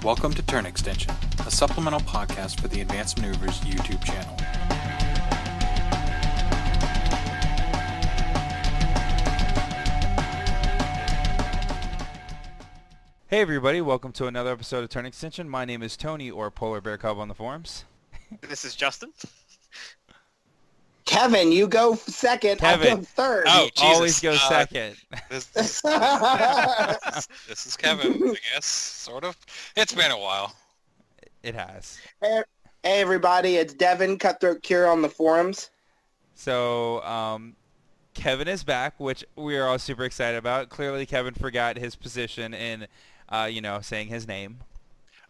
Welcome to Turn Extension, a supplemental podcast for the Advanced Maneuvers YouTube channel. Hey everybody, welcome to another episode of Turn Extension. My name is Tony, or Polar Bear Cub on the forums. This is Justin. Kevin, you go second. Kevin. I'll go third. Oh, He Jesus. always goes second. This is Kevin, I guess, sort of. It's been a while. It has. Hey everybody, it's Devin, Cutthroat Cure on the forums. So, Kevin is back, which we are all super excited about. Clearly, Kevin forgot his position in, saying his name.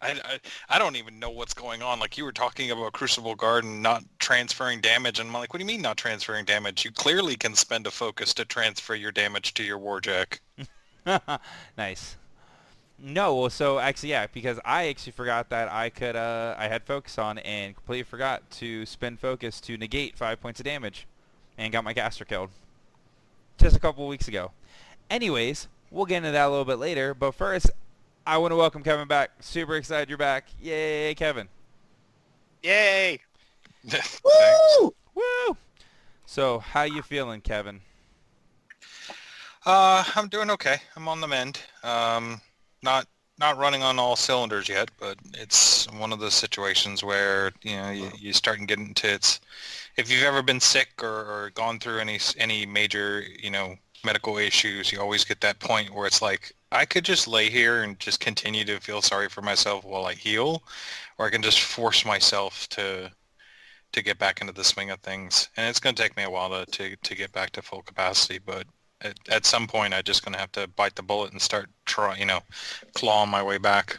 I don't even know what's going on. Like, you were talking about Crucible Garden not transferring damage, and I'm like, what do you mean not transferring damage? You clearly can spend a focus to transfer your damage to your Warjack. Nice. No, well, so actually, yeah, because I actually forgot that I had focus on and completely forgot to spend focus to negate 5 points of damage and got my caster killed just a couple weeks ago. Anyways, we'll get into that a little bit later, but first, I want to welcome Kevin back. Super excited you're back. Yay, Kevin. Yay! Woo! Woo! So, how you feeling, Kevin? I'm doing okay. I'm on the mend. Not running on all cylinders yet, but it's one of those situations where you start and get into it. If you've ever been sick or gone through any major medical issues, you always get that point where it's like, I could just lay here and just continue to feel sorry for myself while I heal, or I can just force myself to get back into the swing of things. And it's going to take me a while to get back to full capacity, but at some point I'm just going to have to bite the bullet and start clawing my way back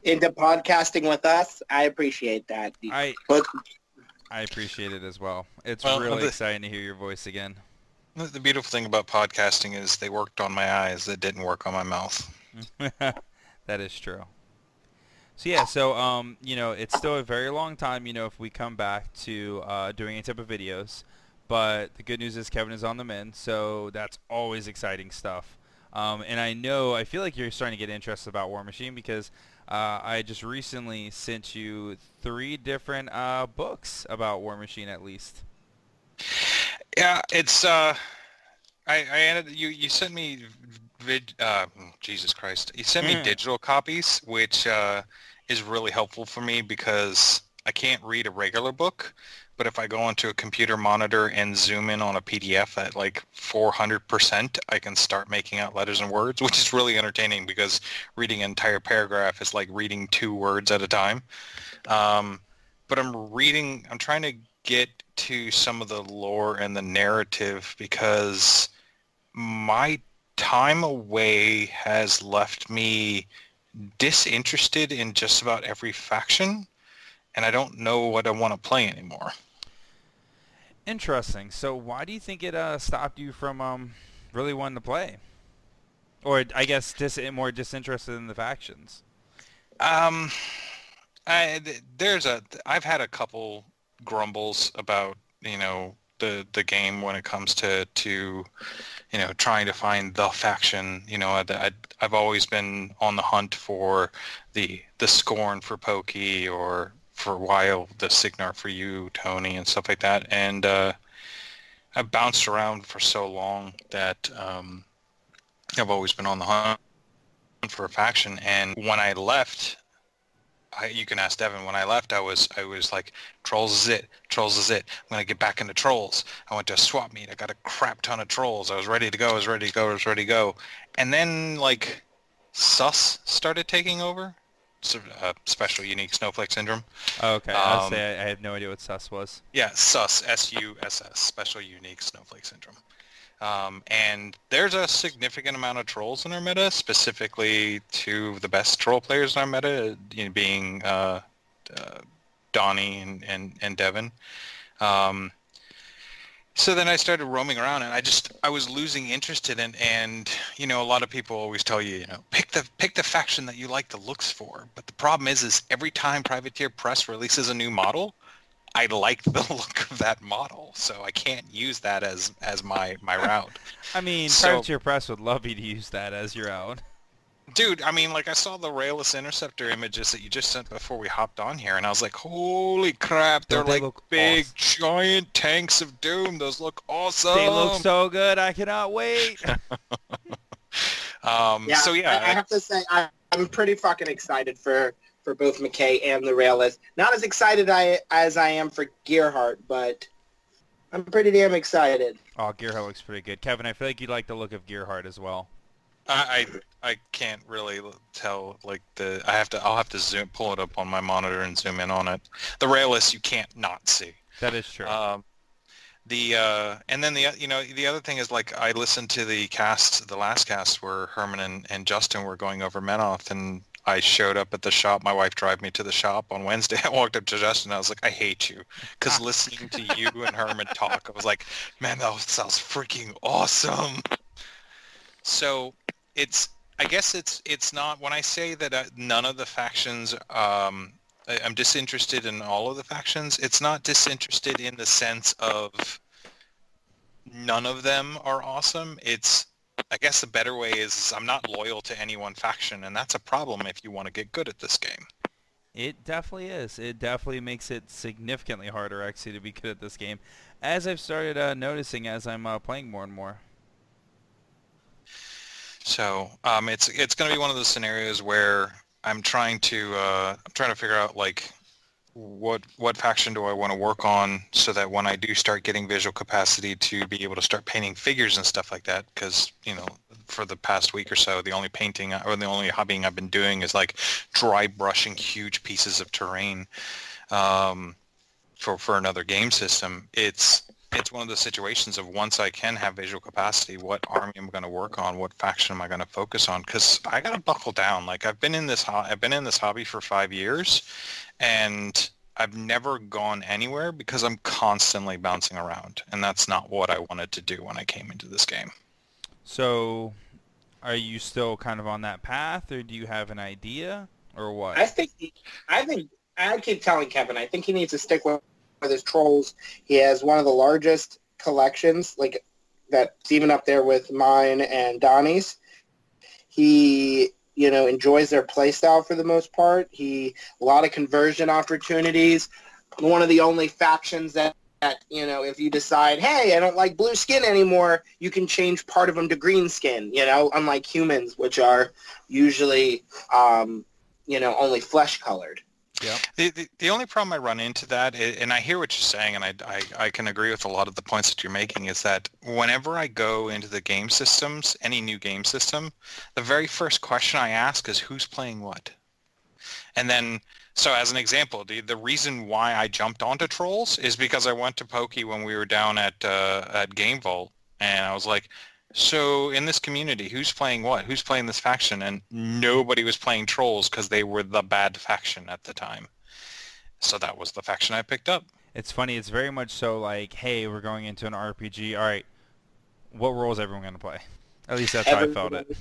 Into podcasting with us. I appreciate that. I appreciate it as well. It's Well, really exciting to hear your voice again. The beautiful thing about podcasting is they worked on my eyes that didn't work on my mouth. That is true. So yeah, it's still a very long time, if we come back to doing any type of videos. But the good news is Kevin is on the mend, so that's always exciting stuff. And I feel like you're starting to get interested about Warmachine because I just recently sent you 3 different books about Warmachine at least. Yeah, it's I ended you sent me Jesus Christ. You sent me digital copies, which is really helpful for me because I can't read a regular book, but if I go onto a computer monitor and zoom in on a PDF at like 400%, I can start making out letters and words, which is really entertaining because reading an entire paragraph is like reading 2 words at a time. But I'm trying to get to some of the lore and the narrative because my time away has left me disinterested in just about every faction, and I don't know what I want to play anymore. Interesting. So why do you think it stopped you from really wanting to play? Or I guess more disinterested in the factions? I've had a couple grumbles about the game when it comes to trying to find the faction. I've always been on the hunt for the Scorn for Pokey, or for a while the Signar for you, Tony, and stuff like that. And I've bounced around for so long that I've always been on the hunt for a faction. And when I left, you can ask Devin, when I left, I was like, Trolls is it. Trolls is it. I'm going to get back into Trolls. I went to a swap meet. I got a crap ton of Trolls. I was ready to go. And then, like, Sus started taking over. Special Unique Snowflake Syndrome. Okay, I'll say I had no idea what Sus was. Yeah, Sus, S-U-S-S, Special Unique Snowflake Syndrome. And there's a significant amount of trolls in our meta, specifically 2 of the best troll players in our meta, being Donnie and Devin. So then I started roaming around, and I was losing interest in it. And a lot of people always tell you, pick the faction that you like the looks for. But the problem is every time Privateer Press releases a new model, I like the look of that model, so I can't use that as my route. I mean, So- Privateer Press would love you to use that as your own. Dude, I mean, like, I saw the Railless Interceptor images that you just sent before we hopped on here, and I was like, holy crap, they're Don't they like look big, awesome? giant tanks of doom. Those look awesome. They look so good. I cannot wait. Yeah, So yeah, I have to say I'm pretty fucking excited for both McKay and the Railless. Not as excited as I am for Gearhart, but I'm pretty damn excited. Oh, Gearheart looks pretty good. Kevin, I feel like you like the look of Gearheart as well. I can't really tell, like, I'll have to pull it up on my monitor and zoom in on it. The Railless you can't not see. That is true. And then the other thing is, like, I listened to the last cast where Herman and Justin were going over Menoth, and I showed up at the shop. My wife drove me to the shop on Wednesday. I walked up to Justin and I was like, I hate you. Because listening to you and Herman talk, I was like, man, that sounds freaking awesome. So I guess it's not, when I say that none of the factions, I'm disinterested in all of the factions, it's not disinterested in the sense of none of them are awesome. I guess the better way is I'm not loyal to any one faction, and that's a problem if you want to get good at this game. It definitely is. It definitely makes it significantly harder, actually, to be good at this game, as I've started noticing as I'm playing more and more. So it's going to be one of those scenarios where I'm trying to figure out, like, what faction do I want to work on so that when I do start getting visual capacity to be able to start painting figures and stuff like that, because, you know, for the past week or so, the only painting or the only hobbying I've been doing is, like, dry brushing huge pieces of terrain for another game system. It's one of those situations of, once I can have visual capacity, what army I'm going to work on, what faction am I going to focus on? Because I got to buckle down. Like, I've been in this hobby for 5 years, and I've never gone anywhere because I'm constantly bouncing around, and that's not what I wanted to do when I came into this game. So, are you still kind of on that path, or do you have an idea, or what? I think I keep telling Kevin, I think he needs to stick with his trolls. He has one of the largest collections, like, that's even up there with mine and Donnie's. He, enjoys their playstyle for the most part. A lot of conversion opportunities. One of the only factions that, if you decide, hey, I don't like blue skin anymore, you can change part of them to green skin, unlike humans, which are usually, only flesh colored. Yeah. The only problem I run into that, and I hear what you're saying, and I can agree with a lot of the points that you're making, is that whenever I go into the game systems, any new game system, the very first question I ask is, who's playing what? And then, so as an example, the reason why I jumped onto Trolls is because I went to Pokey when we were down at Game Vault, and I was like, so in this community, who's playing what? Who's playing this faction? And nobody was playing Trolls because they were the bad faction at the time. So that was the faction I picked up. It's funny. It's very much so like, hey, we're going into an RPG. All right, what role is everyone going to play? At least that's how I felt it.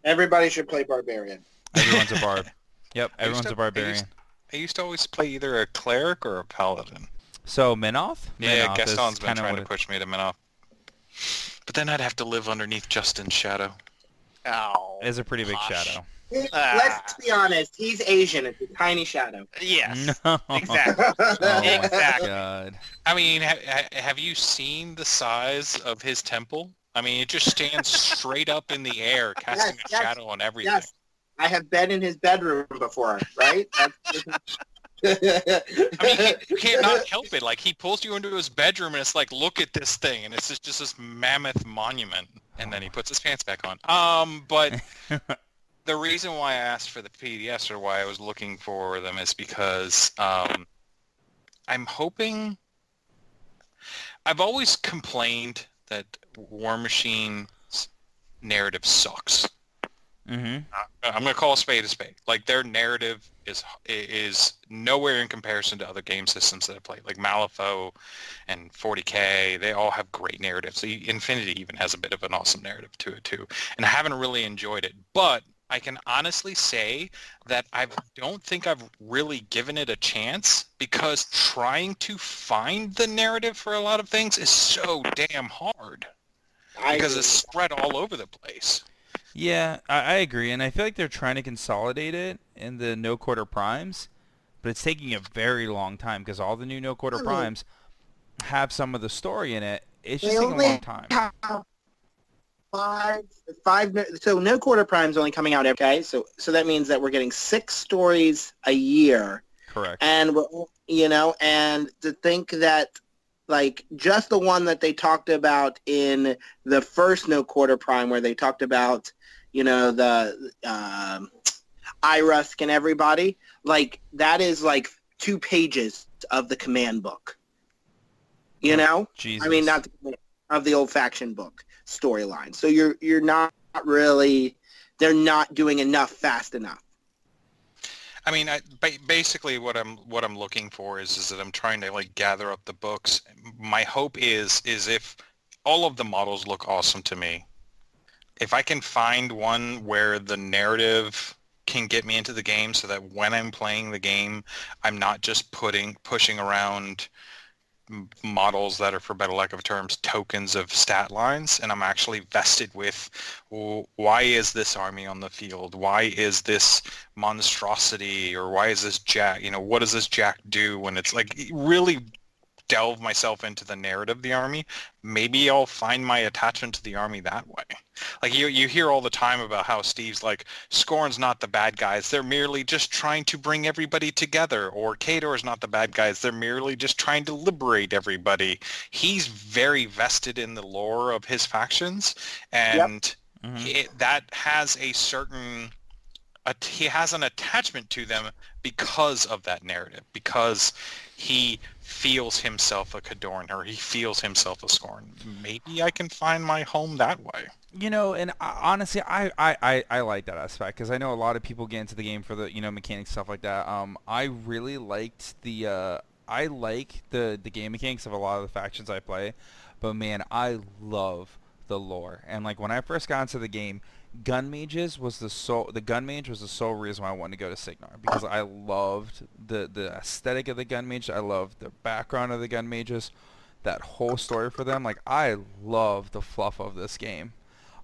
Everybody should play Barbarian. Everyone's a barb. Yep, everyone's a barbarian. I used to always play either a cleric or a paladin. So Menoth? Yeah, Menoth Gaston's been kinda trying to push me to Menoth. But then I'd have to live underneath Justin's shadow. Oh, It is a pretty big shadow. Let's be honest. He's Asian. It's a tiny shadow. yes, No. exactly. Oh my Exactly. God. I mean, have you seen the size of his temple? I mean, it just stands straight up in the air, casting a shadow on everything. Yes, I have been in his bedroom before, right? I mean, you can't not help it. Like, he pulls you into his bedroom, and it's like, look at this thing, and it's just this mammoth monument. And then he puts his pants back on. But the reason why I asked for the PDFs, or why I was looking for them, is because I'm hoping... I've always complained that Warmachine's narrative sucks. Mm-hmm. I'm going to call a spade a spade. Like, their narrative is nowhere in comparison to other game systems that I played. Like Malifaux and 40K, they all have great narratives. Infinity even has a bit of an awesome narrative to it too. And I haven't really enjoyed it. But I can honestly say that I don't think I've really given it a chance, because trying to find the narrative for a lot of things is so damn hard. Because it's spread all over the place. Yeah, I agree, and I feel like they're trying to consolidate it in the no quarter primes, but it's taking a very long time because all the new no quarter primes have some of the story in it. It's just They taking a only long time. have five. So no quarter prime's only coming out every day. So that means that we're getting 6 stories a year. Correct. And and to think that like just the one that they talked about in the first no quarter prime, where they talked about the Irusk and everybody, like that is like 2 pages of the command book. Jesus. I mean, not of the old faction book storyline. So you're not really, they're not doing enough fast enough. I mean, basically what I'm looking for is that I'm trying to like gather up the books. My hope is if all of the models look awesome to me, if I can find one where the narrative can get me into the game so that when I'm playing the game, I'm not just pushing around models that are, for better lack of terms, tokens of stat lines, and I'm actually vested with, well, why is this army on the field? Why is this monstrosity? Or why is this Jack? What does this Jack do when it's like really delve myself into the narrative of the army? Maybe I'll find my attachment to the army that way. Like you hear all the time about how Steve's like, Scorn's not the bad guys, they're merely just trying to bring everybody together, or Khador's not the bad guys, they're merely just trying to liberate everybody. He's very vested in the lore of his factions, and that has a certain he has an attachment to them because of that narrative, because he feels himself a Khadoran, or he feels himself a Scorn. Maybe I can find my home that way. And honestly, I like that aspect, because I know a lot of people get into the game for the mechanics, stuff like that. I really liked the game mechanics of a lot of the factions I play, but man, I love the lore. And like when I first got into the game, Gun Mage was the sole reason why I wanted to go to Signar, because I loved the aesthetic of the Gun Mage. I loved the background of the Gun Mages, that whole story for them. Like, I love the fluff of this game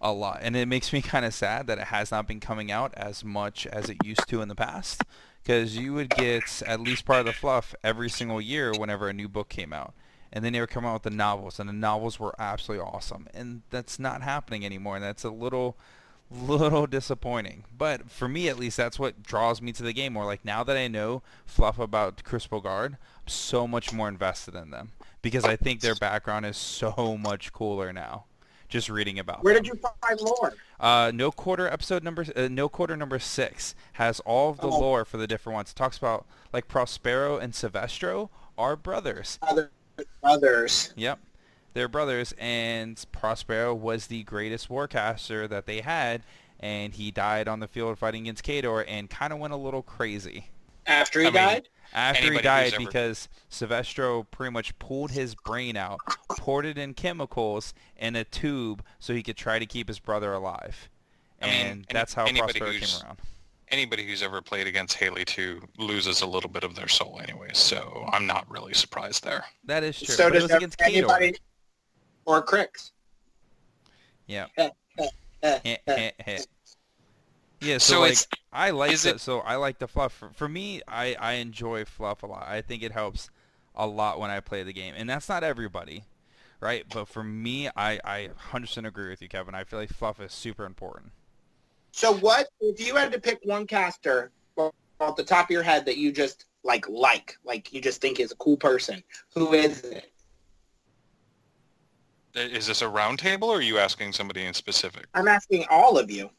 a lot, and it makes me kind of sad that it has not been coming out as much as it used to in the past, because you would get at least part of the fluff every single year whenever a new book came out. And then they would come out with the novels, and the novels were absolutely awesome. And that's not happening anymore, and that's a little disappointing. But for me, at least, that's what draws me to the game more. Like, now that I know fluff about Crucible Guard, I'm so much more invested in them, because I think their background is so much cooler now, just reading about Where them. did you find lore? No Quarter number 6 has all of the lore for the different ones. It talks about, like, Prospero and Silvestro are brothers. Brothers. Yep. They're brothers, and Prospero was the greatest warcaster that they had, and he died on the field fighting against Khador and kind of went a little crazy. After he died? After he died, because Silvestro pretty much pulled his brain out, poured it in chemicals in a tube so he could try to keep his brother alive. And that's how Prospero came around. Anybody who's ever played against Haley 2 loses a little bit of their soul anyway, so I'm not really surprised there. That is true. So but it does was against anybody... Khador. Or Crix. Yeah. Yeah, so like, I like the fluff. For me, I enjoy fluff a lot. I think it helps a lot when I play the game. And that's not everybody, right? But for me, I 100% agree with you, Kevin. I feel like fluff is super important. So what, if you had to pick one caster off the top of your head that you just like you just think is a cool person, who is it? Is this a round table, or are you asking somebody in specific? I'm asking all of you.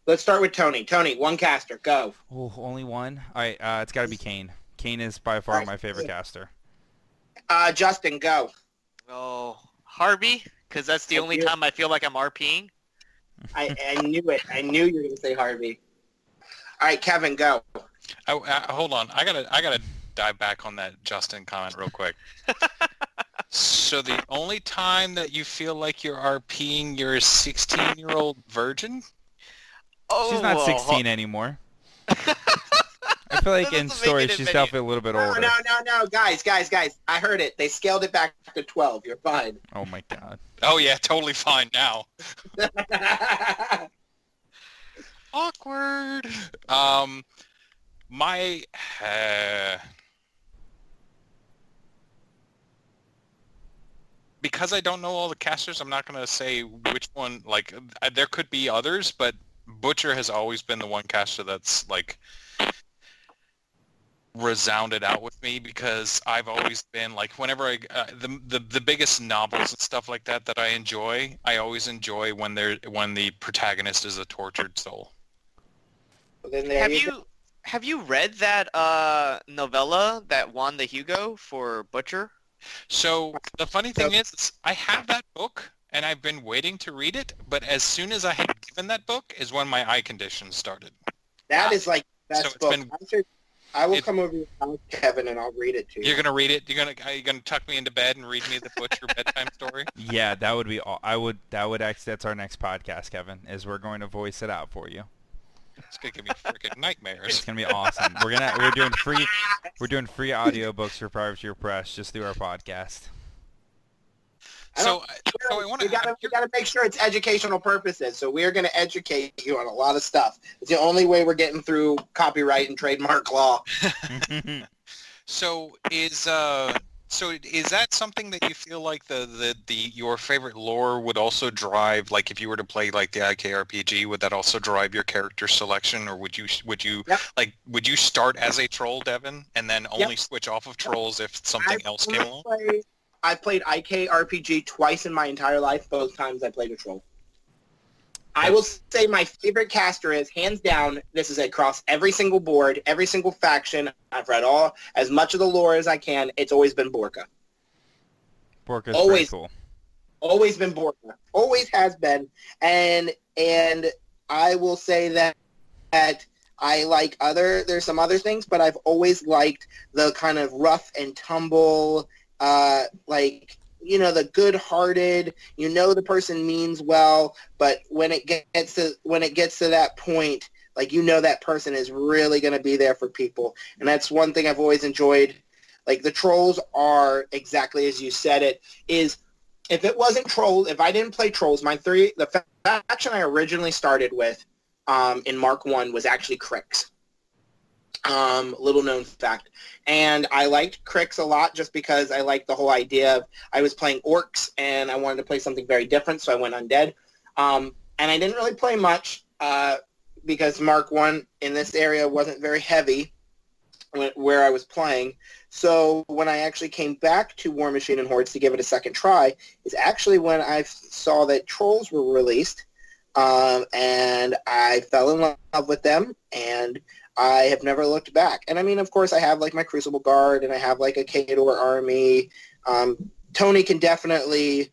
Let's start with Tony. Tony, one caster, go. Oh, only one? All right, it's got to be Kane. Kane is by far my favorite caster. Justin, go. Oh, Harvey, because that's the only time I feel like I'm RPing. I knew it. I knew you were going to say Harvey. All right, Kevin, go. Hold on. I gotta dive back on that Justin comment real quick. So the only time that you feel like you're RPing your 16-year-old virgin? Oh, she's not 16 anymore. I feel like in story she's definitely a little bit older. No. Guys. I heard it. They scaled it back to 12. You're fine. Oh, my God. Oh yeah, totally fine now. Awkward. My because I don't know all the casters, I'm not gonna say which one. Like, there could be others, but Butcher has always been the one caster that's like resounded out with me, because I've always been like, whenever the biggest novels and stuff like that I enjoy, I always enjoy when the protagonist is a tortured soul. Then there Have you read that novella that won the Hugo for Butcher? So the funny thing is, I have that book and I've been waiting to read it, but as soon as I had given that book is when my eye condition started. That is like best So it's book. been- I will come over to your house, Kevin, and I'll read it to you. You're gonna read it? Are you gonna tuck me into bed and read me the Butcher bedtime story? Yeah, that would be. That's our next podcast, Kevin. Is we're going to voice it out for you. It's gonna give me freaking nightmares. It's gonna be awesome. We're doing free audiobooks for Privateer Press just through our podcast. So I want we gotta make sure it's educational purposes. So we're gonna educate you on a lot of stuff. It's the only way we're getting through copyright and trademark law. So is that something that you feel like your favorite lore would also drive? Like, if you were to play like the IKRPG, would that also drive your character selection, or would you Yep. would you start as a troll, Devin, and then only switch off of trolls if something else came along? I've played IKRPG twice in my entire life. Both times I played a troll. I will say my favorite caster is, hands down, this is across every single board, every single faction. I've read as much of the lore as I can. It's always been Borka. Borka's pretty cool. Always been Borka. Always has been. And I will say that I like there's some other things, but I've always liked the kind of rough and tumble, the good-hearted, the person means well, but when it gets to that point, that person is really going to be there for people. And that's one thing I've always enjoyed. Like, the trolls are exactly as you said it, is if it wasn't trolls, if I didn't play trolls, the faction I originally started with in Mark 1 was actually Cricks. Little known fact. And I liked Cricks a lot just because I liked the whole idea of, I was playing orcs and I wanted to play something very different, so I went undead. And I didn't really play much because Mark 1 in this area wasn't very heavy where I was playing. So when I actually came back to Warmachine and Hordes to give it a second try is actually when I saw that trolls were released, and I fell in love with them, and I have never looked back. And I mean, of course, I have like my Crucible Guard, and I have like a Kador army. Tony can definitely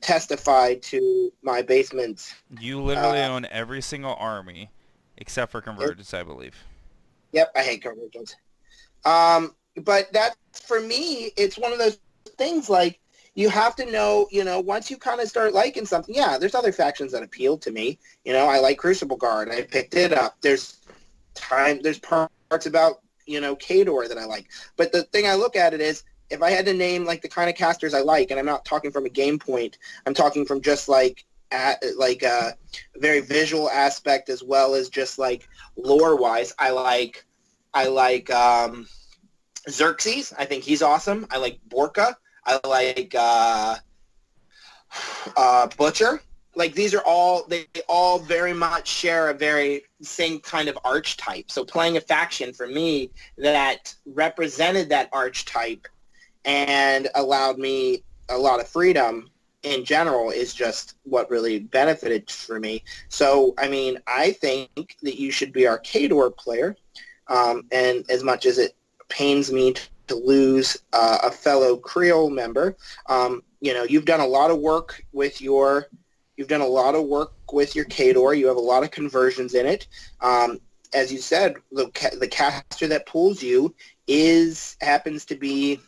testify to my basements. You literally own every single army except for Convergence, I believe. Yep, I hate Convergence. But that's, for me, it's one of those things, like, you have to know, once you kind of start liking something, yeah, there's other factions that appeal to me. I like Crucible Guard. I picked it up. There's parts about, Kador that I like. But the thing I look at it is, if I had to name, like, the kind of casters I like, and I'm not talking from a game point, I'm talking from just, a very visual aspect as well as just, like, lore-wise, I like Xerxes. I think he's awesome. I like Borka. I like Butcher. Like, they all very much share a very same kind of archetype. So playing a faction for me that represented that archetype and allowed me a lot of freedom in general is just what really benefited for me. So, I mean, I think that you should be our Kador player. And as much as it pains me to lose a fellow Creole member, you've done a lot of work with your Kador. You have a lot of conversions in it. As you said, the caster that pulls you happens to be,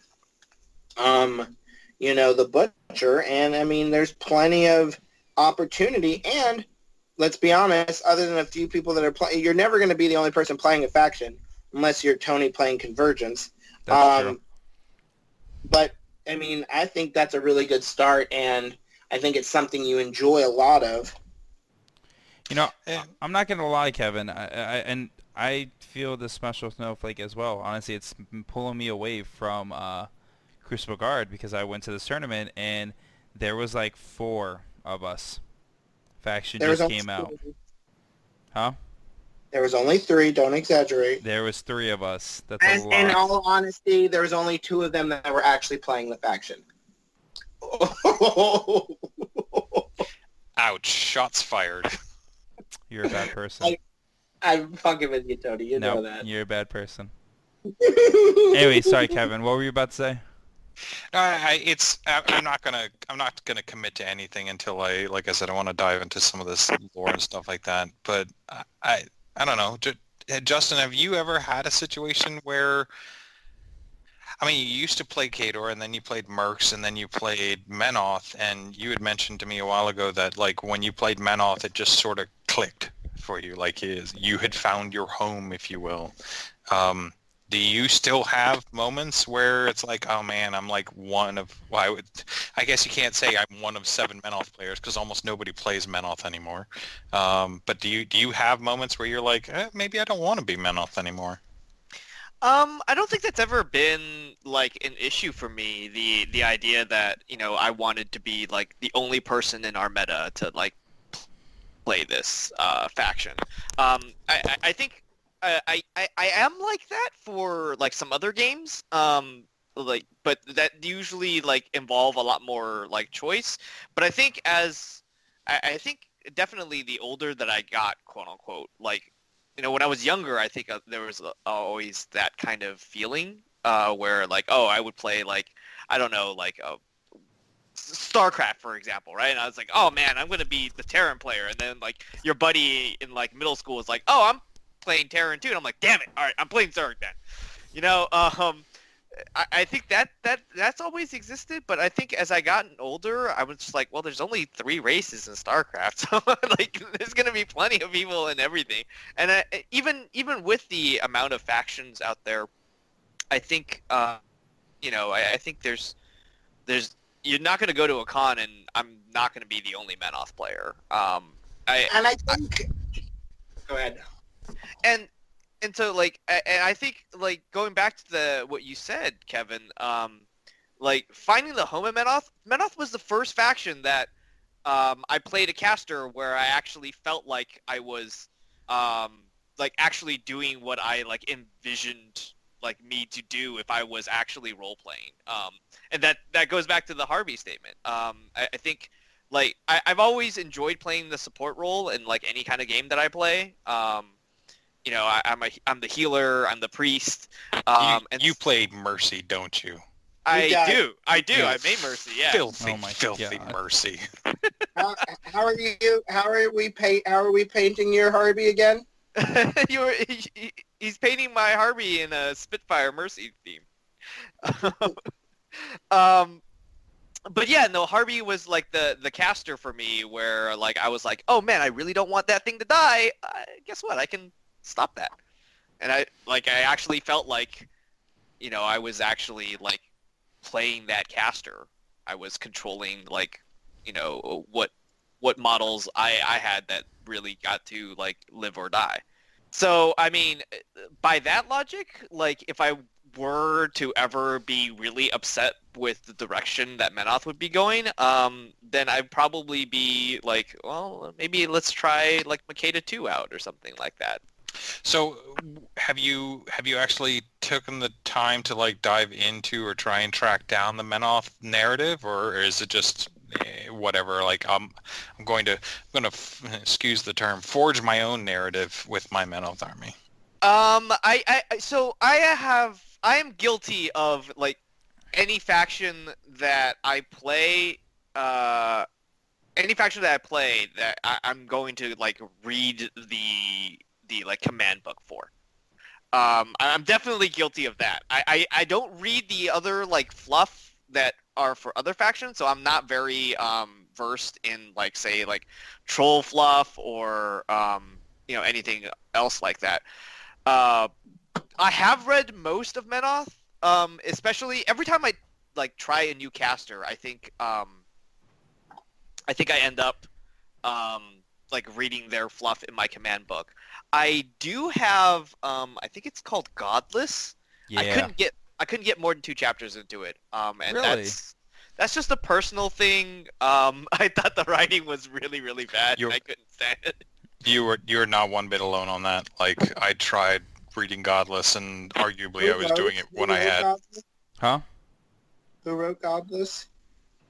the Butcher. And I mean, there's plenty of opportunity. And let's be honest, other than a few people that are playing, you're never going to be the only person playing a faction unless you're Tony playing Convergence. That's true. But I mean, I think that's a really good start, and I think it's something you enjoy a lot of. You know, Yeah. I'm not gonna lie, Kevin. I feel the special snowflake as well. Honestly, it's pulling me away from Crucible Guard because I went to this tournament and there was like 4 of us. Faction There was just only came out. three. Huh? There was only 3. Don't exaggerate. There was 3 of us. That's a And lot. in all honesty, there was only 2 of them that were actually playing the faction. Ouch! Shots fired. You're a bad person. I'm fucking with you, Tony. You know No, that. you're a bad person. Anyway, sorry, Kevin. What were you about to say? I'm not gonna commit to anything until like I said, I want to dive into some of this lore and stuff like that. But I don't know. Justin, have you ever had a situation where, I mean, you used to play Khador, and then you played Mercs, and then you played Menoth, and you had mentioned to me a while ago that like when you played Menoth, it just sort of clicked for you, like you had found your home, if you will. Do you still have moments where it's like, oh man, I'm like one of, well, I guess you can't say I'm one of 7 Menoth players because almost nobody plays Menoth anymore. But do you have moments where you're like, maybe I don't want to be Menoth anymore? I don't think that's ever been like an issue for me. The idea that, you know, I wanted to be like the only person in our meta to like play this faction. I think I am like that for like some other games. Like, but that usually like involve a lot more like choice. But I think I think definitely the older that I got, quote unquote, like, you know, when I was younger, I think there was always that kind of feeling where like, oh, I would play like, I don't know, like StarCraft, for example, right? And I was like, oh man, I'm gonna be the Terran player, and then like your buddy in like middle school was like, oh, I'm playing Terran too, and I'm like, damn it, all right, I'm playing Zerg then. You know, I think that's always existed, but I think as I gotten older, I was just like, well, there's only 3 races in StarCraft, so like there's gonna be plenty of people and everything. And even with the amount of factions out there, I think you know, I think there's you're not gonna go to a con and I'm not gonna be the only Menoth player. I think. Go ahead. And so like, and I think like going back to what you said, Kevin, like finding the home of Menoth was the first faction that I played a caster where I actually felt like I was like actually doing what I like envisioned like me to do if I was actually role playing. And that goes back to the Harvey statement. I think like I've always enjoyed playing the support role in like any kind of game that I play. You know, I'm the healer, I'm the priest. And You played Mercy, don't you? I do. I made Mercy. Yeah. Filthy, Oh my filthy God. Mercy. How are you? How are we painting your Harvey again? He's painting my Harvey in a Spitfire Mercy theme. But yeah, no, Harvey was like the caster for me, where like I was like, oh man, I really don't want that thing to die. Guess what? I can stop that. And I actually felt like, you know, I was actually like playing that caster. I was controlling like, you know, what models I had that really got to like live or die. So I mean, by that logic, like if I were to ever be really upset with the direction that Menoth would be going, then I'd probably be like, well, maybe let's try like Makeda 2 out or something like that. So, have you actually taken the time to like dive into or try and track down the Menoth narrative, or is it just whatever? Like I'm going to excuse the term, forge my own narrative with my Menoth army. I am guilty of like any faction that I play, that I'm going to like read the like command book for. I'm definitely guilty of that. I don't read the other like fluff that are for other factions, so I'm not very versed in like say like troll fluff or you know, anything else like that. I have read most of Menoth, especially every time I like try a new caster, I think I end up like reading their fluff in my command book. I do have I think it's called Godless. Yeah. I couldn't get more than 2 chapters into it. And Really? that's just a personal thing. I thought the writing was really, really bad. And I couldn't stand it. You're not one bit alone on that. Like, I tried reading Godless, and arguably I was doing it when I had... Godless? Huh? Who wrote Godless?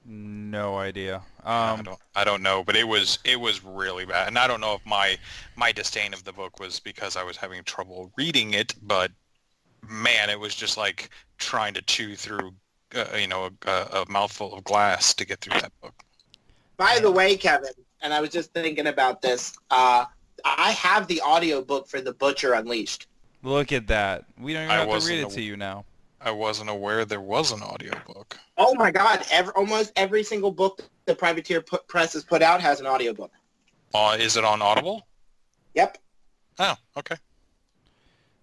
No idea. I don't know, but it was really bad. And I don't know if my disdain of the book was because I was having trouble reading it, but man, it was just like trying to chew through a mouthful of glass to get through that book. By the way, Kevin, and I was just thinking about this, I have the audiobook for The Butcher Unleashed. Look at that. We don't even have to read it to you now. I wasn't aware there was an audiobook. Oh my God! Almost every single book the Privateer Press has put out has an audiobook. Is it on Audible? Yep. Oh, okay.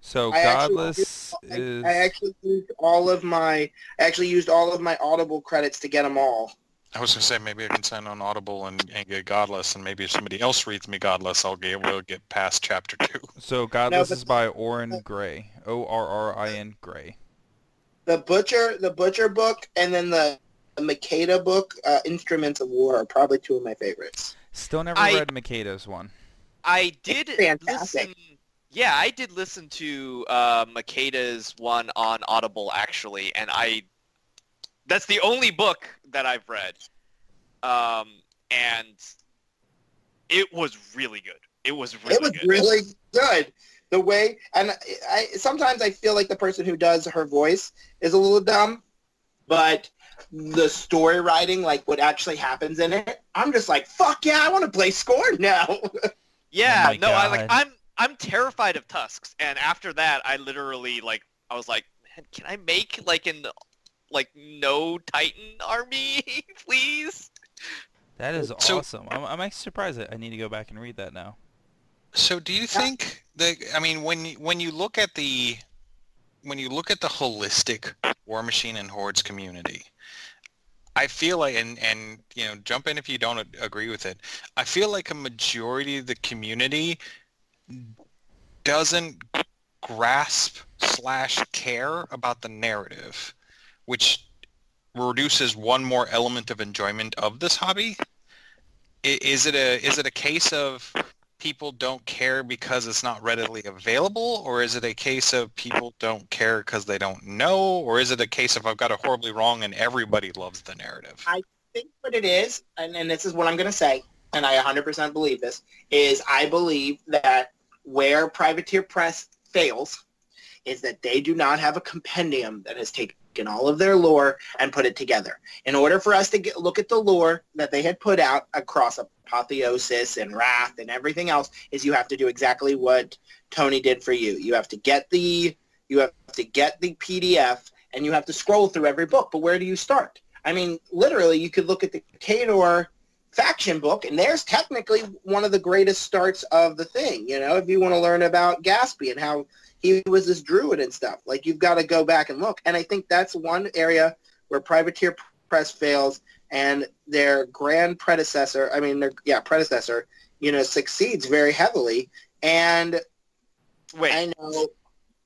So I Godless is... I actually used all of my Audible credits to get them all. I was going to say maybe I can sign on Audible and get Godless, and maybe if somebody else reads me Godless, I'll be able to get past chapter 2. So Godless is by Orrin Gray. Orrin Gray. The Butcher book, and then the Makeda book, Instruments of War, are probably 2 of my favorites. Still never read Makeda's one. I did Fantastic. listen. Yeah, I did listen to Makeda's one on Audible actually, and that's the only book that I've read, and it was really good. It was really good. The way, and I sometimes I feel like the person who does her voice is a little dumb, but the story writing, like what actually happens in it, I'm just like, fuck yeah, I want to play Scorn now. Yeah, Oh my God. I'm terrified of tusks, and after that, I literally I was like, man, can I make no Titan army, please? That is awesome. I'm actually surprised that I need to go back and read that now. So do you think that, I mean, when you look at the holistic Warmachine and Hordes community, I feel like, and jump in if you don't agree with it, I feel like a majority of the community doesn't grasp / care about the narrative, which reduces one more element of enjoyment of this hobby. Is it a case of people don't care because it's not readily available, or is it a case of people don't care because they don't know, or is it a case of I've got it horribly wrong and everybody loves the narrative? I think what it is, and this is what I'm going to say, and I 100% believe this, is I believe that where Privateer Press fails is that they do not have a compendium that has taken all of their lore and put it together. In order for us to look at the lore that they had put out across Apotheosis and Wrath and everything else, is you have to do exactly what Tony did for you. You have to get the PDF and you have to scroll through every book. But where do you start? I mean, literally, you could look at the Taodark faction book, and there's technically one of the greatest starts of the thing. If you want to learn about Gaspy and how he was this druid and stuff, like, you've got to go back and look. And I think that's one area where Privateer Press fails, and their grand predecessor, succeeds very heavily. And wait, I know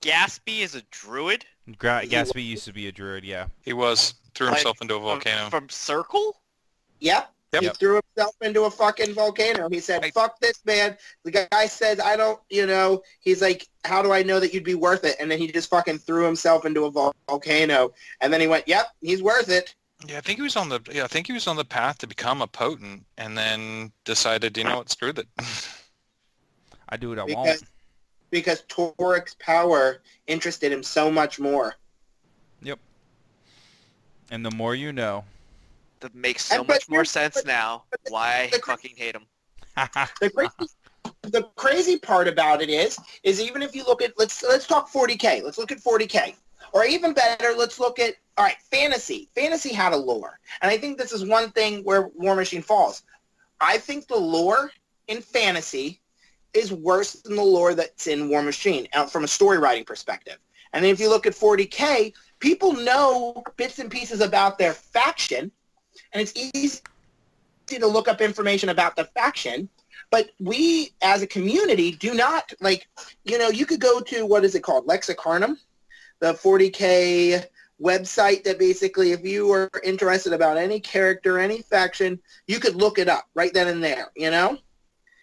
Gaspy is a druid? Gaspy used to be a druid, yeah. He threw himself into a volcano. From Circle? Yep. He threw himself into a fucking volcano. He said, fuck this, man. The guy says, I don't, he's like, how do I know that you'd be worth it? And then he just fucking threw himself into a volcano. And then he went, yep, he's worth it. Yeah, I think he was on the path to become a potent, and then decided, screw it. I do what I want. Because Taodark's power interested him so much more. Yep. And the more you know. That makes so much more sense now. Why I fucking hate him. The crazy part about it is even if you look at, let's talk 40K. Let's look at 40K. Or even better, let's look at, all right, fantasy. Fantasy had a lore. And I think this is one thing where Warmachine falls. I think the lore in fantasy is worse than the lore that's in Warmachine from a story writing perspective. And then if you look at 40K, people know bits and pieces about their faction, and it's easy to look up information about the faction, but we as a community do not, like, you know, you could go to, what is it called, Lexicarnum, the 40K website that basically, if you are interested about any character, any faction, you could look it up right then and there, you know?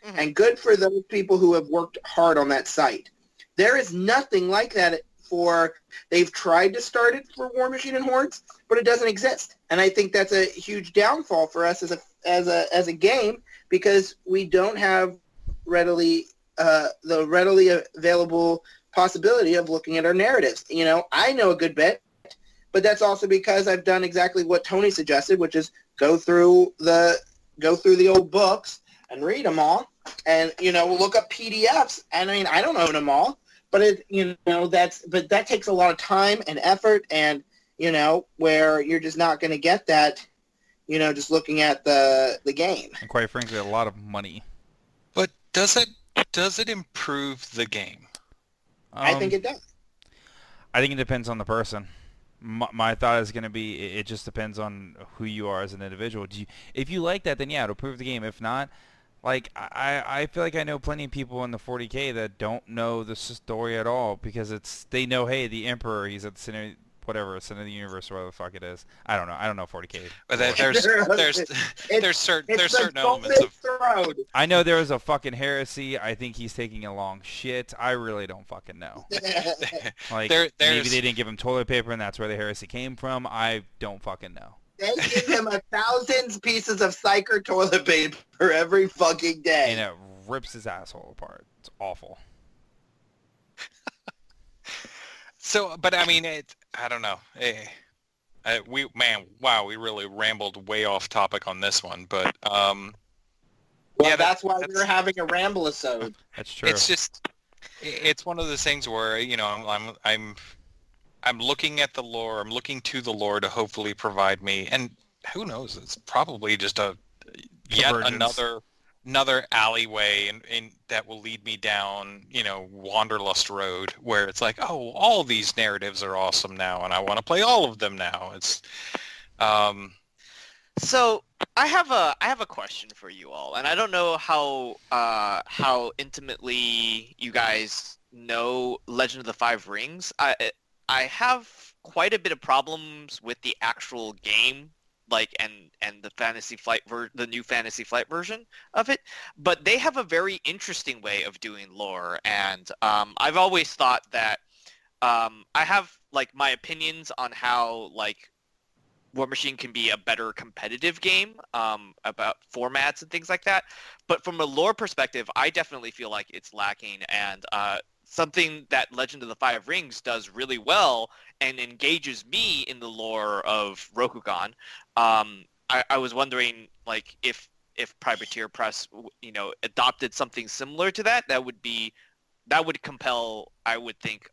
Mm-hmm. And good for those people who have worked hard on that site. There is nothing like that they've tried to start it for Warmachine and Hordes, but it doesn't exist. And I think that's a huge downfall for us as a game, because we don't have the readily available possibility of looking at our narratives. You know, I know a good bit, but that's also because I've done exactly what Tony suggested, which is go through the old books and read them all, and, you know, look up PDFs. And I mean, I don't own them all, but that takes a lot of time and effort, and, you know, where you're just not going to get that, you know, just looking at the game. And quite frankly, a lot of money. But does it improve the game? I think it does. I think it depends on the person. My thought is going to be, it just depends on who you are as an individual. If you like that, then yeah, it'll improve the game. If not, like, I feel like I know plenty of people in the 40K that don't know the story at all, because they know, hey, the Emperor, he's at the center, whatever, center of the universe, or whatever the fuck it is. I don't know 40K. But there's certain elements of. I know there was a fucking heresy. I think he's taking a long shit. I really don't fucking know. Like, maybe they didn't give him toilet paper and that's where the heresy came from. I don't fucking know. They give him 1,000 pieces of Psyker toilet paper every fucking day. And it rips his asshole apart. It's awful. So, but I mean, I don't know. We really rambled way off topic on this one, but yeah, that's why we're having a ramble-isode. That's true. It's just, it's one of those things where, you know, I'm looking at the lore. I'm looking to the lore to hopefully provide me, and who knows? It's probably just yet another alleyway, and that will lead me down, you know, Wanderlust Road, where it's like, oh, all these narratives are awesome now, and I want to play all of them now. It's So I have a question for you all, and I don't know how intimately you guys know Legend of the Five Rings. I have quite a bit of problems with the actual game, like, and the the new Fantasy Flight version of it, but they have a very interesting way of doing lore, and I've always thought that I have, like, my opinions on how, like, Warmachine can be a better competitive game, about formats and things like that, but from a lore perspective, I definitely feel like it's lacking, and something that Legend of the Five Rings does really well and engages me in the lore of Rokugan. I was wondering, like, if Privateer Press, you know, adopted something similar to that would compel, I would think,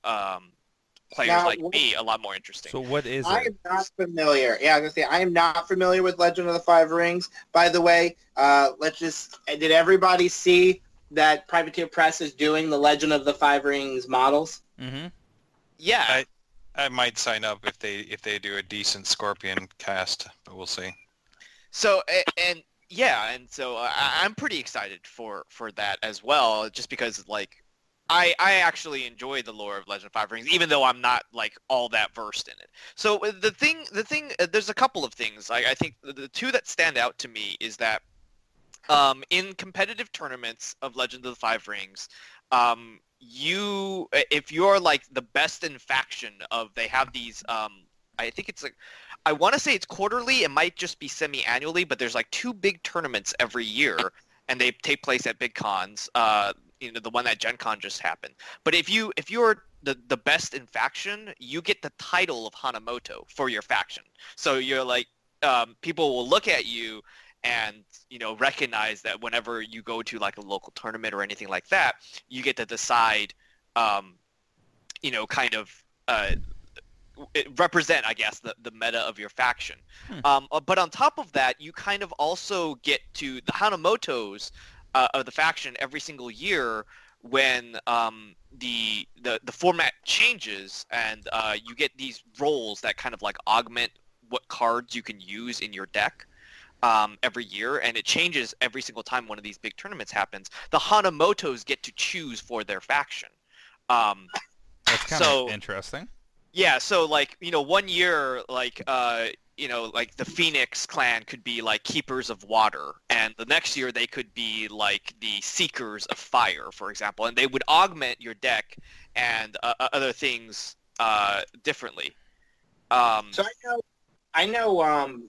players like me a lot more interesting. So what is it? I am not familiar. Yeah, I was gonna say, I am not familiar with Legend of the Five Rings. By the way, did everybody see that Privateer Press is doing the Legend of the Five Rings models? Mm-hmm. Yeah. I might sign up if they do a decent Scorpion cast, but we'll see. So, so I'm pretty excited for that as well, just because, like, I actually enjoy the lore of Legend of Five Rings, even though I'm not, like, all that versed in it. So the thing, there's a couple of things. I think the two that stand out to me is that in competitive tournaments of Legend of the Five Rings, if you're, like, the best in faction they have these, I think it's like, I want to say it's quarterly, it might just be semi-annually, but there's, like, 2 big tournaments every year, and they take place at big cons, you know, the one at Gen Con just happened. But if you're the best in faction, you get the title of Hanamoto for your faction. So you're, like, people will look at you and, you know, recognize that whenever you go to, like, a local tournament or anything like that, you get to decide, you know, kind of represent, I guess, the meta of your faction. But on top of that, you kind of also get to the Hanamotos of the faction every single year when the format changes and you get these roles that kind of like augment what cards you can use in your deck every year, and it changes every single time one of these big tournaments happens. The Hanamotos get to choose for their faction. That's kind of interesting. Yeah, so like, you know, one year, like, you know, like the Phoenix clan could be like Keepers of Water, and the next year they could be like the Seekers of Fire, for example, and they would augment your deck and other things differently. So I know,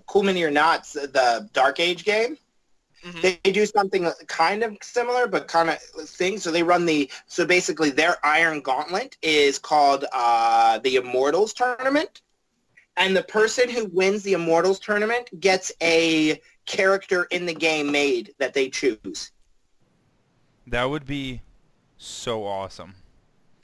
Cool Mini or Not, the Dark Age game. Mhm. They do something kind of similar, but kind of thing. So they run so basically their Iron Gauntlet is called the Immortals Tournament. And the person who wins the Immortals Tournament gets a character in the game made that they choose. That would be so awesome.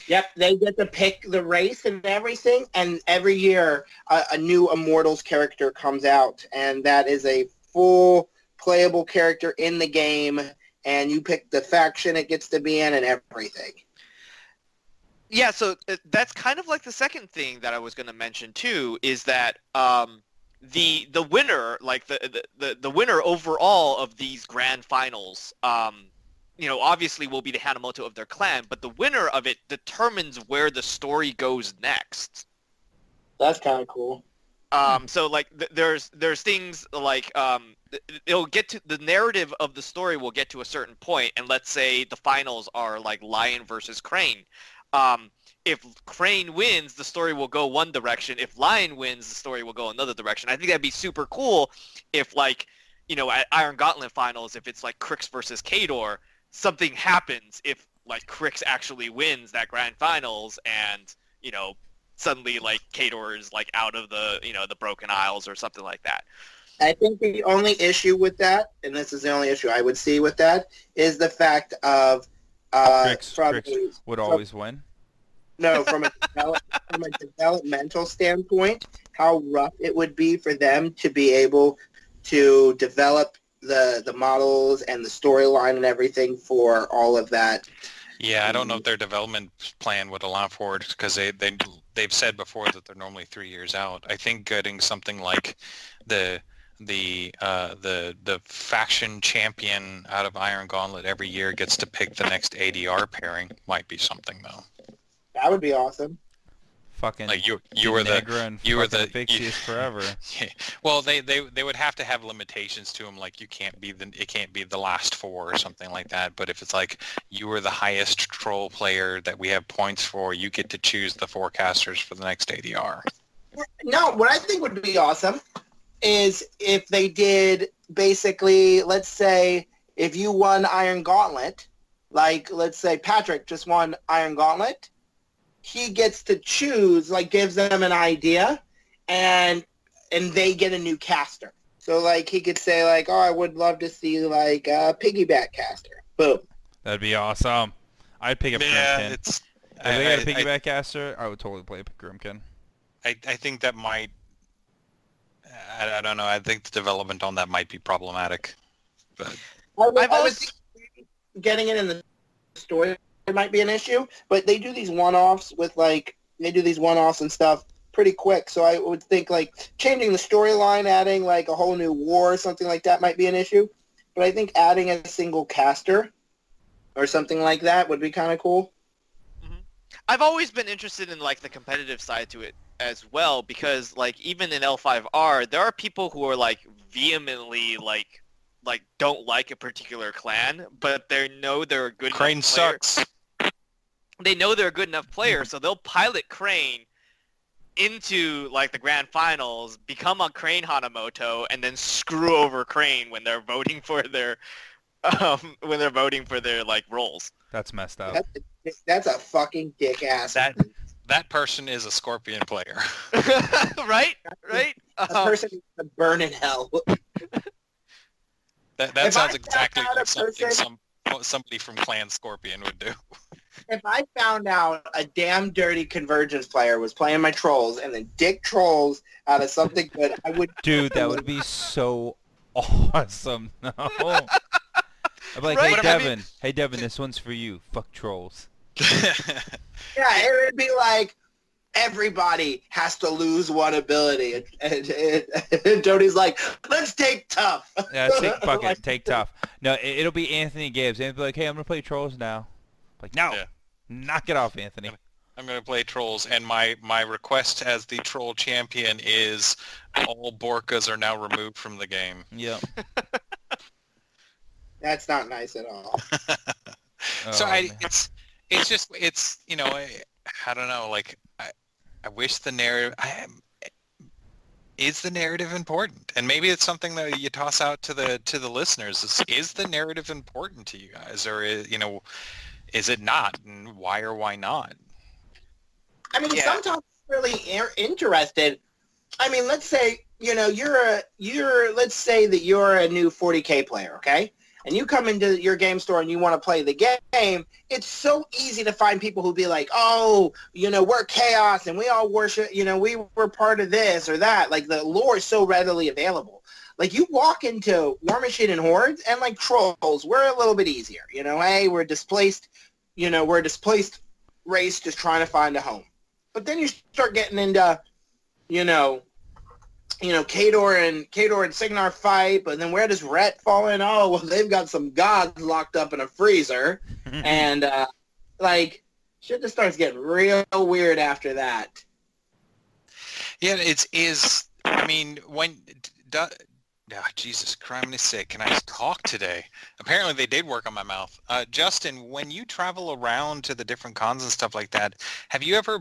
Yep, they get to pick the race and everything, and every year a new Immortals character comes out, and that is a full playable character in the game, and you pick the faction it gets to be in and everything. Yeah, so that's kind of like the second thing that I was going to mention too, is that the winner, like the winner overall of these grand finals, you know, obviously will be the Hanamoto of their clan, but the winner of it determines where the story goes next. That's kind of cool. So like there's things like it'll get to the narrative of the story will get to a certain point, and let's say the finals are like Lion versus Crane. If Crane wins, the story will go one direction. If Lion wins, the story will go another direction. I think that'd be super cool if, like, you know, at Iron Gauntlet finals, if it's like Crix versus Kador, something happens if like Crix actually wins that grand finals, and, you know, suddenly like Kador is like out of the, you know, the Broken Isles or something like that. I think the only issue with that, and this is the only issue I would see with that, is the fact of Crix would always win. No, from a developmental standpoint, how rough it would be for them to be able to develop the models and the storyline and everything for all of that. Yeah, I don't know if their development plan would allow for it, because they've said before that they're normally 3 years out. I think getting something like the faction champion out of Iron Gauntlet every year gets to pick the next ADR pairing might be something, though. That would be awesome. Fucking like you were the Pixies forever. Yeah. Well, they would have to have limitations to them, like it can't be the last four or something like that. But if it's like you were the highest troll player that we have points for, you get to choose the forecasters for the next ADR. No, what I think would be awesome is if they did basically, let's say if you won Iron Gauntlet, like let's say Patrick just won Iron Gauntlet, he gets to choose, like gives them an idea, and they get a new caster. So like he could say like, oh, I would love to see like a piggyback caster. Boom. That'd be awesome. I'd pick up Grimkin. If they had a piggyback caster, I would totally play Grimkin. I think that might... I don't know. I think the development on that might be problematic. But I was thinking getting it in the story might be an issue, but they do these one-offs and stuff pretty quick. So I would think like changing the storyline, adding like a whole new war or something like that might be an issue. But I think adding a single caster or something like that would be kind of cool. Mm-hmm. I've always been interested in like the competitive side to it as well, because like even in L5R, there are people who are like vehemently like don't like a particular clan, but they know they're a good enough player. Crane sucks. They know they're a good enough player, so they'll pilot Crane into like the grand finals, become a Crane Hanamoto, and then screw over Crane when they're voting for their like roles. That's messed up. That's a fucking dick ass. That person is a Scorpion player. Right? A person to burn in hell. That sounds exactly like something somebody from Clan Scorpion would do. If I found out a damn dirty Convergence player was playing my trolls and then dick trolls out of something good, I would... Dude, that would be so awesome. No. I'm like, Right? hey Devin, this one's for you. Fuck trolls. Yeah, it would be like everybody has to lose one ability, and Tony's like, let's take tough. Yeah, take tough. No, it'll be Anthony Gibbs. And be like, hey, I'm gonna play trolls now. Like, no, knock it off, Anthony. I'm going to play trolls, and my request as the troll champion is all Borkas are now removed from the game. Yep. That's not nice at all. It's you know, I don't know, like I wish the narrative is the narrative important, and maybe it's something that you toss out to the listeners. Is the narrative important to you guys, or is it not, and why or why not? I mean, sometimes I'm really interested. I mean, let's say, let's say that you're a new 40K player, okay? And you come into your game store and you want to play the game. It's so easy to find people who be like, oh, we're chaos and we all worship, we were part of this or that. Like, the lore is so readily available. Like, you walk into Warmachine and Hordes and, like, trolls, we're a little bit easier. Hey, we're displaced, we're a displaced race just trying to find a home. But then you start getting into, Kador and Signar fight, but then where does Rhett fall in? Oh, well, they've got some gods locked up in a freezer. And, shit just starts getting real weird after that. Yeah, Jesus Christ's sake, can I talk today? Apparently they did work on my mouth. Justin, when you travel around to the different cons and stuff like that, have you ever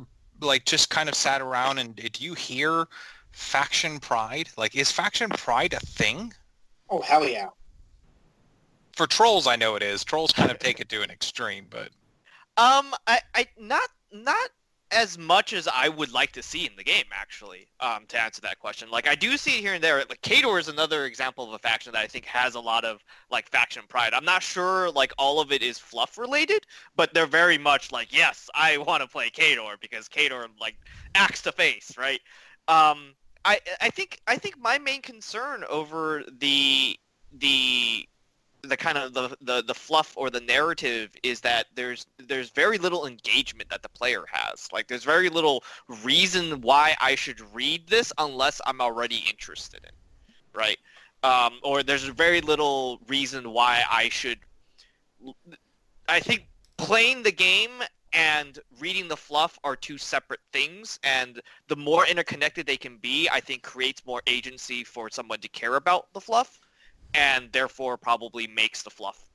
just kind of sat around and do you hear faction pride? Like, is faction pride a thing? Oh, hell yeah. For trolls, I know it is. Trolls kind of take it to an extreme, but I not as much as I would like to see in the game, actually, to answer that question. Like, I do see it here and there. Like, Kador is another example of a faction that I think has a lot of, faction pride. I'm not sure, all of it is fluff-related, but they're very much like, yes, I want to play Kador, because Kador, axe to face, right? I think my main concern over the kind of the fluff or the narrative is that there's very little engagement that the player has. Like, there's very little reason why I should read this unless I'm already interested in, right? Or there's very little reason why I should. I think playing the game and reading the fluff are two separate things, and the more interconnected they can be, I think creates more agency for someone to care about the fluff, and therefore probably makes the fluff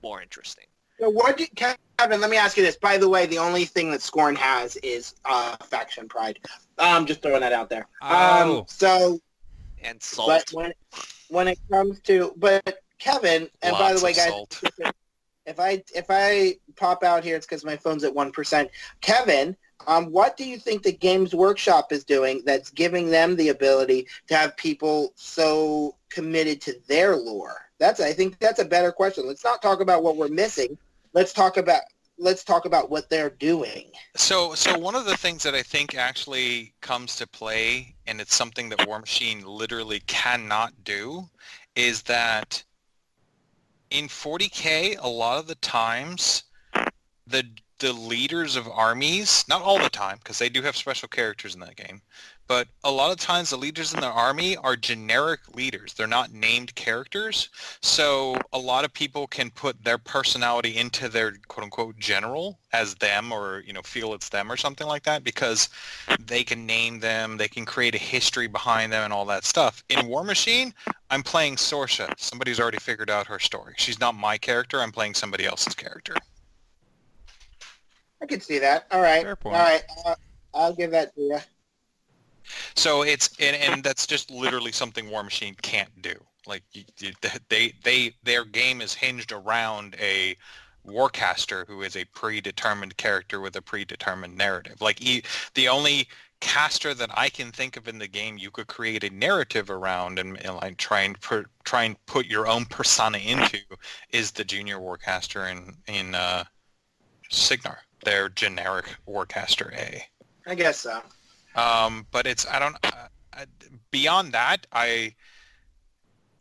more interesting. So Kevin, let me ask you this. By the way, the only thing that Scorn has is faction pride. Just throwing that out there. And salt. But when it comes to, Kevin, and by the way, guys, if I pop out here, it's because my phone's at 1%. Kevin, what do you think the Games Workshop is doing that's giving them the ability to have people so committed to their lore? I think that's a better question. Let's not talk about what we're missing. Let's talk about what they're doing. So one of the things that I think actually comes to play, and it's something that Warmachine literally cannot do, is that in 40K, a lot of the times, the leaders of armies, not all the time, because they do have special characters in that game, but a lot of times the leaders in the army are generic leaders. They're not named characters. So a lot of people can put their personality into their quote-unquote general as them, or, feel it's them or something like that, because they can name them, they can create a history behind them and all that stuff. In Warmachine, I'm playing Sorsha. Somebody's already figured out her story. She's not my character. I'm playing somebody else's character. I could see that. All right. Fair point. All right. I'll give that to you. So it's and that's just literally something Warmachine can't do. Like, their game is hinged around a warcaster who is a predetermined character with a predetermined narrative. Like, the only caster that I can think of in the game you could create a narrative around and try and put your own persona into is the junior warcaster in Signar. Their generic warcaster A. I guess so. But beyond that,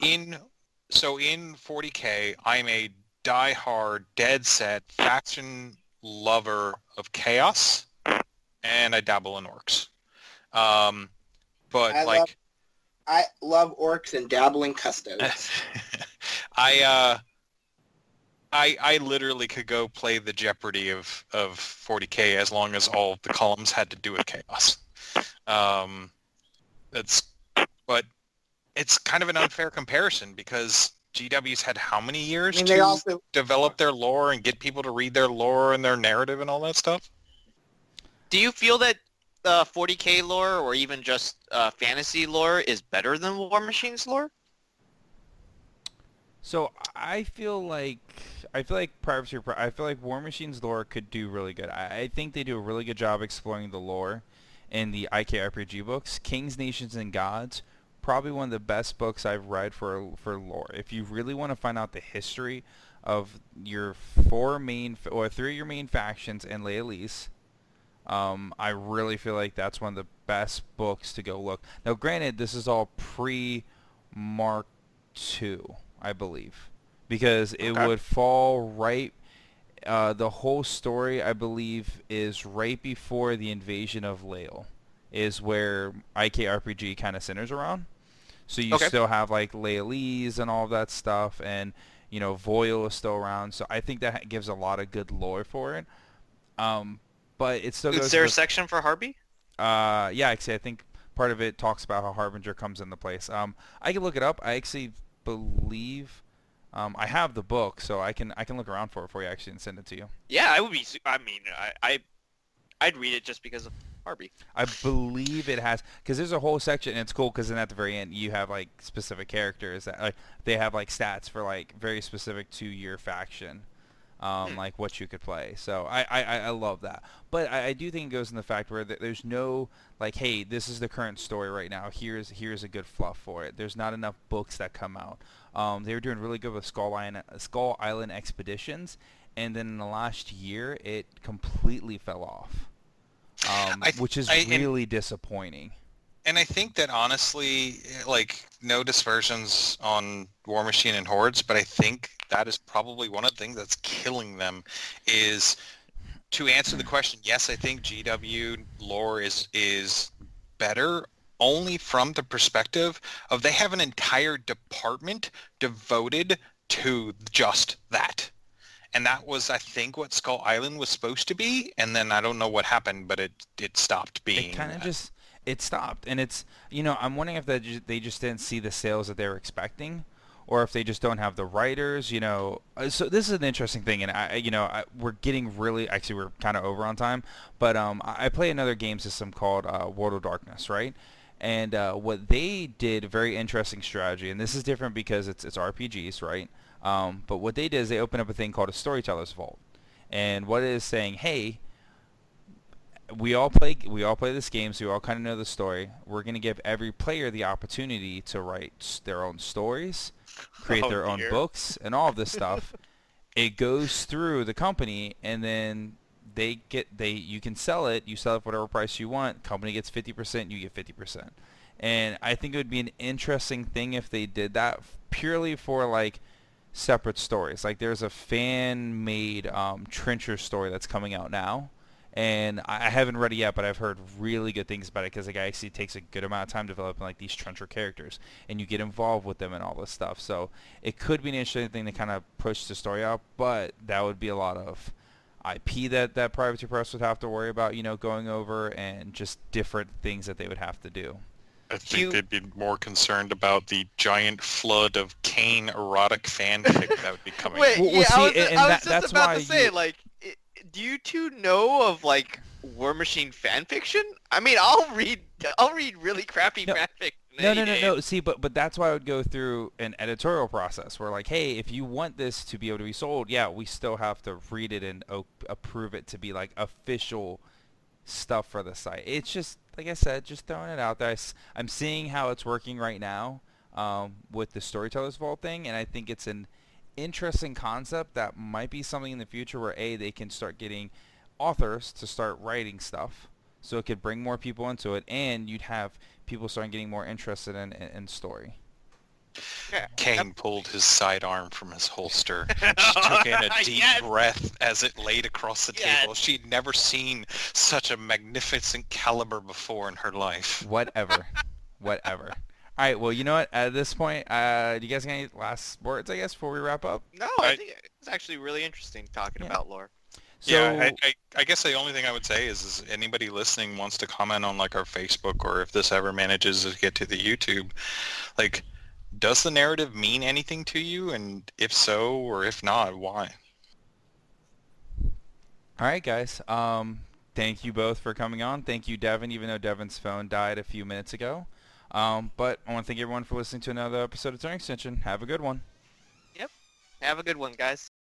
in 40K, I'm a die-hard, dead-set faction lover of chaos, and I dabble in orcs. But I love orcs and dabbling custodes. I literally could go play the Jeopardy of 40K as long as all of the columns had to do with chaos. But it's kind of an unfair comparison because GW's had how many years to develop their lore and get people to read their lore and their narrative and all that stuff? Do you feel that 40K lore or even just fantasy lore is better than Warmachine's lore? So I feel like Warmachine's lore could do really good. I think they do a really good job exploring the lore in the IK RPG books. Kings, Nations, and Gods, probably one of the best books I've read for lore. If you really want to find out the history of your three of your main factions and Lealese, I really feel like that's one of the best books to go look. Now, granted, this is all pre-Mark II, I believe, because it would fall right. The whole story, I believe, is right before the invasion of Lael, is where IKRPG kind of centers around. So you still have like Lealese and all of that stuff, and Voil is still around. So I think that gives a lot of good lore for it. But it still goes. Is there a section for Harby? Yeah, actually, I think part of it talks about how Harbinger comes into place. I can look it up. I actually believe I have the book, so I can look around for it for you actually and send it to you. Yeah, I would be. I mean, I'd read it just because of Harby. I believe it has, because there's a whole section, and it's cool because then at the very end you have like specific characters that they have like stats for like very specific to your faction. Like what you could play. So I love that. But I do think it goes in the fact where there's no like, hey, this is the current story right now. Here's a good fluff for it. There's not enough books that come out. They were doing really good with Skull Island Expeditions, and then in the last year it completely fell off, which is really disappointing. And I think that honestly, like, no dispersions on Warmachine and Hordes, but I think that is probably one of the things that's killing them. Is to answer the question, yes, I think GW lore is better only from the perspective of they have an entire department devoted to just that. And that was, I think, what Skull Island was supposed to be, and then I don't know what happened, but it stopped being. It kind of just... It stopped, and it's, I'm wondering if they just didn't see the sales that they were expecting, or if they just don't have the writers, So this is an interesting thing, and we're getting really, actually we're kind of over on time, but I play another game system called World of Darkness, right? And what they did, very interesting strategy, and this is different because it's RPGs, right? But what they did is they opened up a thing called a Storyteller's Vault, and what it is saying, hey, we all play this game, so we all kind of know the story. We're going to give every player the opportunity to write their own stories, create their own books, and all of this stuff. It goes through the company, and then you can sell it. You sell it for whatever price you want. Company gets 50%, you get 50%. And I think it would be an interesting thing if they did that purely for like separate stories. Like there's a fan-made Trencher story that's coming out now. And I haven't read it yet, but I've heard really good things about it because the guy actually takes a good amount of time developing like these Trencher characters, and you get involved with them and all this stuff. So it could be an interesting thing to kind of push the story out, but that would be a lot of IP that Privateer Press would have to worry about, going over, and just different things that they would have to do. I think they'd be more concerned about the giant flood of Kane erotic fanfic that would be coming. Wait, I was just about to say, like, do you two know of like War Machine fan fiction? I mean, I'll read really crappy fanfic. No. See, but that's why I would go through an editorial process where, like, hey, if you want this to be able to be sold, yeah, we still have to read it and approve it to be like official stuff for the site. It's just, like I said, just throwing it out there. I'm seeing how it's working right now with the Storyteller's Vault thing, and I think it's an interesting concept that might be something in the future where they can start getting authors to start writing stuff, so it could bring more people into it, and you'd have people starting getting more interested in story. Yeah. Kane pulled his sidearm from his holster. She took in a deep Yes. breath as it laid across the Yes. table. She'd never seen such a magnificent caliber before in her life. Whatever. Whatever. All right, well, you know what? At this point, do you guys got any last words, I guess, before we wrap up? No, I think it's actually really interesting talking Yeah. about lore. So, Yeah, I guess the only thing I would say is anybody listening wants to comment on like our Facebook, or if this ever manages to get to the YouTube, like, does the narrative mean anything to you? And if so, or if not, why? all right, guys. Thank you both for coming on. Thank you, Devin, even though Devin's phone died a few minutes ago. But I want to thank everyone for listening to another episode of Turning Extension. Have a good one. Have a good one, guys.